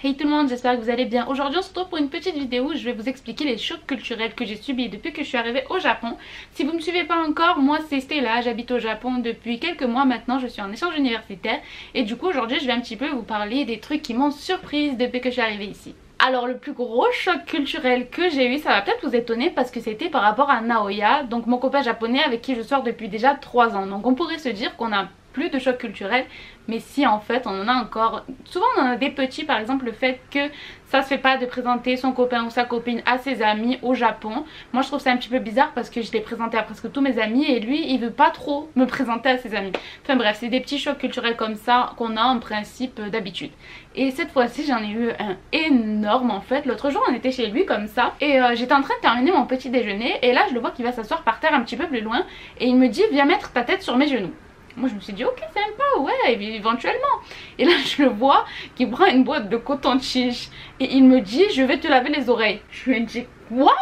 Hey tout le monde, j'espère que vous allez bien. Aujourd'hui on se retrouve pour une petite vidéo où je vais vous expliquer les chocs culturels que j'ai subis depuis que je suis arrivée au Japon. Si vous ne me suivez pas encore, moi c'est Stella, j'habite au Japon depuis quelques mois maintenant, je suis en échange universitaire. Et du coup aujourd'hui je vais un petit peu vous parler des trucs qui m'ont surprise depuis que je suis arrivée ici. Alors le plus gros choc culturel que j'ai eu, ça va peut-être vous étonner parce que c'était par rapport à Naoya, donc mon copain japonais avec qui je sors depuis déjà 3 ans. Donc on pourrait se dire qu'on a plus de choc culturel, mais si en fait on en a encore. Souvent on en a des petits, par exemple le fait que ça se fait pas de présenter son copain ou sa copine à ses amis au Japon. Moi je trouve ça un petit peu bizarre parce que je l'ai présenté à presque tous mes amis et lui il veut pas trop me présenter à ses amis. Enfin bref, c'est des petits chocs culturels comme ça qu'on a en principe d'habitude. Et cette fois-ci j'en ai eu un énorme en fait. L'autre jour on était chez lui comme ça et j'étais en train de terminer mon petit déjeuner et là je le vois qu'il va s'asseoir par terre un petit peu plus loin et il me dit viens mettre ta tête sur mes genoux. Moi je me suis dit ok sympa, ouais, éventuellement. Et là je le vois qui prend une boîte de coton-tige et il me dit je vais te laver les oreilles. Je lui ai dit quoi?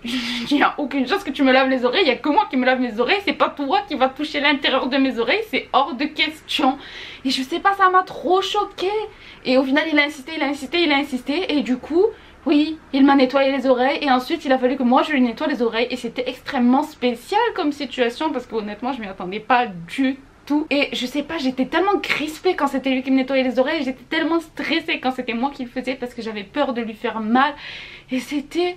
Il n'y a aucune chance que tu me laves les oreilles, il n'y a que moi qui me lave mes oreilles, c'est pas toi qui va toucher l'intérieur de mes oreilles, c'est hors de question. Et je sais pas, ça m'a trop choquée. Et au final il a insisté, il a insisté, il a insisté et du coup oui, il m'a nettoyé les oreilles et ensuite il a fallu que moi je lui nettoie les oreilles et c'était extrêmement spécial comme situation parce que honnêtement je m'y attendais pas du tout. Et je sais pas, j'étais tellement crispée quand c'était lui qui me nettoyait les oreilles, j'étais tellement stressée quand c'était moi qui le faisais parce que j'avais peur de lui faire mal et c'était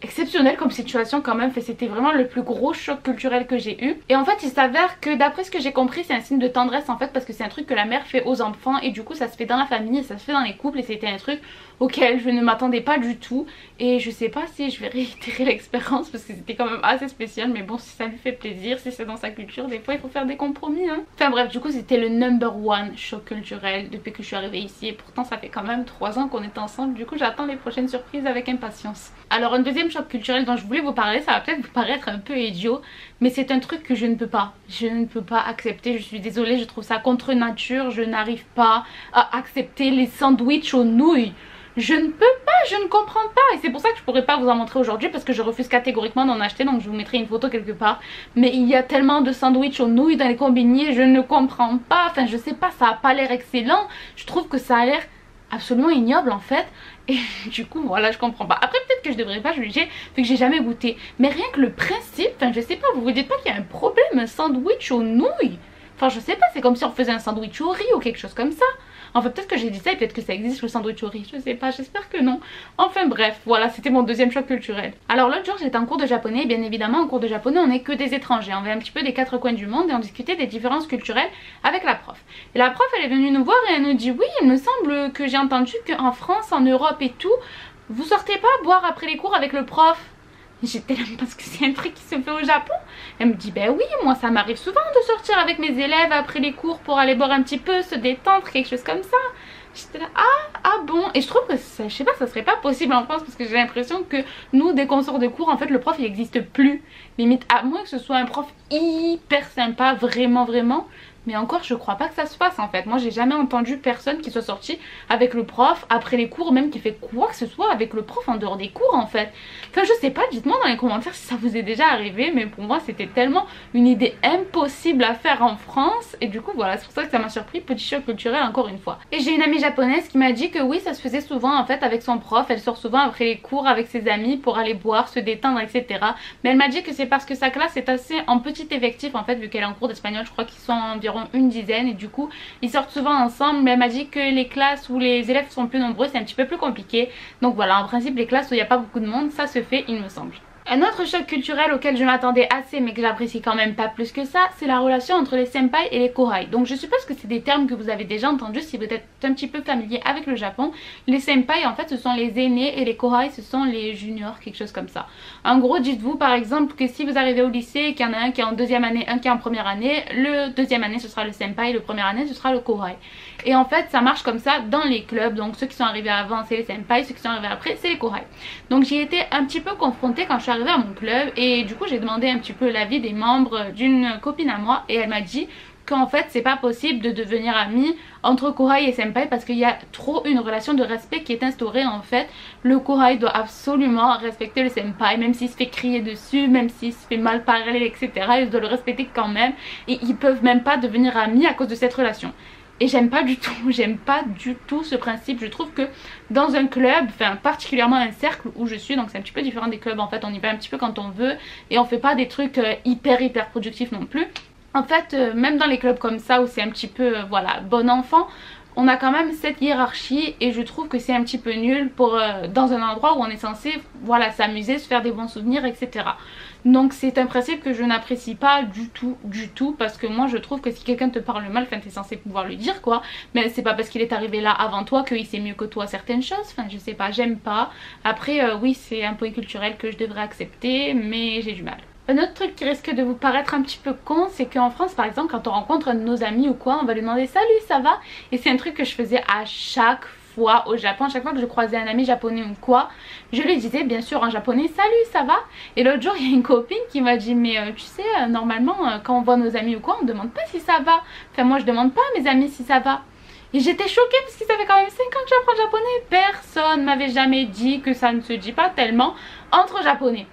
exceptionnel comme situation quand même. C'était vraiment le plus gros choc culturel que j'ai eu. Et en fait il s'avère que d'après ce que j'ai compris c'est un signe de tendresse en fait parce que c'est un truc que la mère fait aux enfants et du coup ça se fait dans la famille et ça se fait dans les couples et c'était un truc auquel je ne m'attendais pas du tout et je sais pas si je vais réitérer l'expérience parce que c'était quand même assez spécial, mais bon si ça lui fait plaisir, si c'est dans sa culture, des fois il faut faire des compromis hein. Enfin bref, du coup c'était le #1 choc culturel depuis que je suis arrivée ici et pourtant ça fait quand même 3 ans qu'on est ensemble, du coup j'attends les prochaines surprises avec impatience. Alors un deuxième choc culturel dont je voulais vous parler, ça va peut-être vous paraître un peu idiot mais c'est un truc que je ne peux pas accepter, je suis désolée, je trouve ça contre nature, je n'arrive pas à accepter les sandwichs aux nouilles. Je ne peux pas, je ne comprends pas et c'est pour ça que je pourrais pas vous en montrer aujourd'hui parce que je refuse catégoriquement d'en acheter, donc je vous mettrai une photo quelque part. Mais il y a tellement de sandwichs aux nouilles dans les combini, je ne comprends pas, enfin je sais pas, ça a pas l'air excellent, je trouve que ça a l'air absolument ignoble en fait et du coup voilà je comprends pas. Après peut-être que je devrais pas juger vu que j'ai jamais goûté, mais rien que le principe, enfin je sais pas, vous vous dites pas qu'il y a un problème, un sandwich aux nouilles? Enfin je sais pas, c'est comme si on faisait un sandwich au riz ou quelque chose comme ça. Enfin peut-être que j'ai dit ça et peut-être que ça existe le sandwich au riz, je sais pas, j'espère que non. Enfin bref, voilà, c'était mon deuxième choc culturel. Alors l'autre jour j'étais en cours de japonais et bien évidemment en cours de japonais on n'est que des étrangers. On vient un petit peu des 4 coins du monde et on discutait des différences culturelles avec la prof. Et la prof elle est venue nous voir et elle nous dit oui il me semble que j'ai entendu qu'en France, en Europe et tout, vous sortez pas boire après les cours avec le prof. J'étais là parce que c'est un truc qui se fait au Japon. Elle me dit ben oui, moi ça m'arrive souvent de sortir avec mes élèves après les cours pour aller boire un petit peu, se détendre, quelque chose comme ça. J'étais là ah bon. Et je trouve que ça, je sais pas, ça serait pas possible en France parce que j'ai l'impression que nous dès qu'on sort de cours en fait le prof il existe plus. Limite à moins que ce soit un prof hyper sympa, vraiment. Mais encore je crois pas que ça se fasse en fait. Moi j'ai jamais entendu personne qui soit sorti avec le prof après les cours, même qui fait quoi que ce soit avec le prof en dehors des cours en fait. Enfin je sais pas, dites-moi dans les commentaires si ça vous est déjà arrivé, mais pour moi c'était tellement une idée impossible à faire en France. Et du coup voilà, c'est pour ça que ça m'a surpris, petit choc culturel encore une fois. Et j'ai une amie japonaise qui m'a dit que oui ça se faisait souvent en fait avec son prof, elle sort souvent après les cours avec ses amis pour aller boire, se détendre etc. Mais elle m'a dit que c'est parce que sa classe est assez en petit effectif en fait, vu qu'elle est en cours d'espagnol, je crois qu'ils sont environ une dizaine et du coup ils sortent souvent ensemble. Mais elle m'a dit que les classes où les élèves sont plus nombreux c'est un petit peu plus compliqué, donc voilà, en principe les classes où il n'y a pas beaucoup de monde ça se fait il me semble. Un autre choc culturel auquel je m'attendais assez mais que j'apprécie quand même pas plus que ça, c'est la relation entre les senpai et les kohai. Donc je suppose que c'est des termes que vous avez déjà entendus si vous êtes un petit peu familier avec le Japon. Les senpai en fait ce sont les aînés et les kohai ce sont les juniors, quelque chose comme ça. En gros dites-vous par exemple que si vous arrivez au lycée et qu'il y en a un qui est en deuxième année, un qui est en première année, le deuxième année ce sera le senpai, le première année ce sera le kohai. Et en fait ça marche comme ça dans les clubs, donc ceux qui sont arrivés avant c'est les senpai, ceux qui sont arrivés après c'est les kohai. Donc j'y ai été un petit peu confrontée quand je suis arrivée à mon club et du coup j'ai demandé un petit peu l'avis des membres d'une copine à moi et elle m'a dit qu'en fait c'est pas possible de devenir amie entre kohai et senpai parce qu'il y a trop une relation de respect qui est instaurée en fait. Le kohai doit absolument respecter le senpai même s'il se fait crier dessus, même s'il se fait mal parler etc. Il doit le respecter quand même et ils peuvent même pas devenir amis à cause de cette relation. Et j'aime pas du tout, j'aime pas du tout ce principe. Je trouve que dans un club, enfin particulièrement un cercle où je suis, donc c'est un petit peu différent des clubs en fait, on y va un petit peu quand on veut et on fait pas des trucs hyper productifs non plus. En fait, même dans les clubs comme ça où c'est un petit peu, voilà, bon enfant, on a quand même cette hiérarchie et je trouve que c'est un petit peu nul pour dans un endroit où on est censé, voilà, s'amuser, se faire des bons souvenirs, etc. Donc c'est un principe que je n'apprécie pas du tout parce que moi je trouve que si quelqu'un te parle mal, enfin t'es censé pouvoir lui dire quoi, mais c'est pas parce qu'il est arrivé là avant toi qu'il sait mieux que toi certaines choses, enfin je sais pas, j'aime pas. Après oui c'est un point culturel que je devrais accepter mais j'ai du mal. Un autre truc qui risque de vous paraître un petit peu con, c'est qu'en France par exemple quand on rencontre un de nos amis ou quoi, on va lui demander salut ça va, et c'est un truc que je faisais à chaque fois au Japon. À chaque fois que je croisais un ami japonais ou quoi, je lui disais bien sûr en japonais salut ça va. Et l'autre jour il y a une copine qui m'a dit mais tu sais normalement quand on voit nos amis ou quoi on demande pas si ça va, enfin moi je demande pas à mes amis si ça va. Et j'étais choquée parce que ça fait quand même 5 ans que j'apprends le japonais, personne m'avait jamais dit que ça ne se dit pas tellement entre japonais.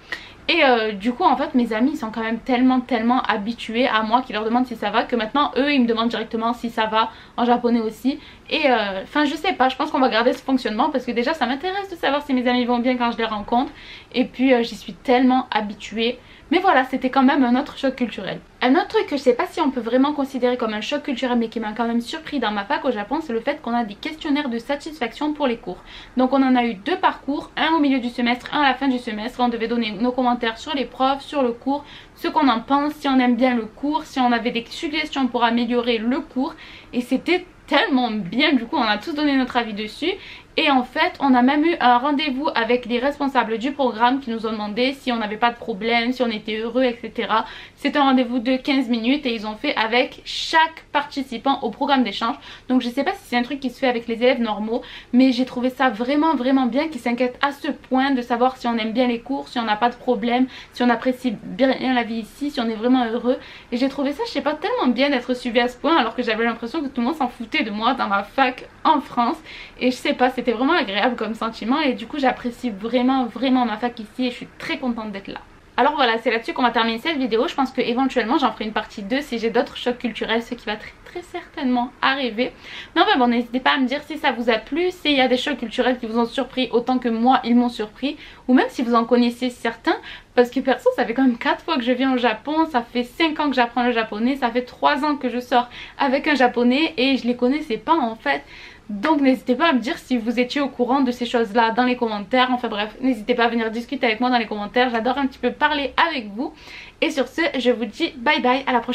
Et du coup en fait mes amis ils sont quand même tellement habitués à moi qui leur demande si ça va que maintenant eux ils me demandent directement si ça va en japonais aussi. Et enfin je sais pas, je pense qu'on va garder ce fonctionnement parce que déjà ça m'intéresse de savoir si mes amis vont bien quand je les rencontre. Et puis j'y suis tellement habituée. Mais voilà, c'était quand même un autre choc culturel. Un autre truc que je sais pas si on peut vraiment considérer comme un choc culturel mais qui m'a quand même surpris dans ma fac au Japon, c'est le fait qu'on a des questionnaires de satisfaction pour les cours. Donc on en a eu 2 par cours, un au milieu du semestre, un à la fin du semestre. On devait donner nos commentaires sur les profs, sur le cours, ce qu'on en pense, si on aime bien le cours, si on avait des suggestions pour améliorer le cours. Et c'était tellement bien, du coup on a tous donné notre avis dessus. Et en fait on a même eu un rendez-vous avec les responsables du programme qui nous ont demandé si on n'avait pas de problème, si on était heureux, etc. C'est un rendez-vous de 15 minutes et ils ont fait avec chaque participant au programme d'échange. Donc je sais pas si c'est un truc qui se fait avec les élèves normaux, mais j'ai trouvé ça vraiment bien qu'ils s'inquiètent à ce point de savoir si on aime bien les cours, si on n'a pas de problème, si on apprécie bien la vie ici, si on est vraiment heureux. Et j'ai trouvé ça, je sais pas, tellement bien d'être suivi à ce point alors que j'avais l'impression que tout le monde s'en foutait de moi dans ma fac en France. Et je sais pas, c'était vraiment agréable comme sentiment et du coup j'apprécie vraiment ma fac ici et je suis très contente d'être là. Alors voilà, c'est là-dessus qu'on va terminer cette vidéo. Je pense que éventuellement j'en ferai une partie 2 si j'ai d'autres chocs culturels, ce qui va très certainement arriver. Mais enfin bon, n'hésitez pas à me dire si ça vous a plu, s'il y a des chocs culturels qui vous ont surpris autant que moi ils m'ont surpris, ou même si vous en connaissez certains, parce que perso ça fait quand même 4 fois que je viens au Japon, ça fait 5 ans que j'apprends le japonais, ça fait 3 ans que je sors avec un japonais et je les connaissais pas en fait. Donc n'hésitez pas à me dire si vous étiez au courant de ces choses là dans les commentaires. Enfin bref, n'hésitez pas à venir discuter avec moi dans les commentaires, j'adore un petit peu parler avec vous. Et sur ce, je vous dis bye bye, à la prochaine.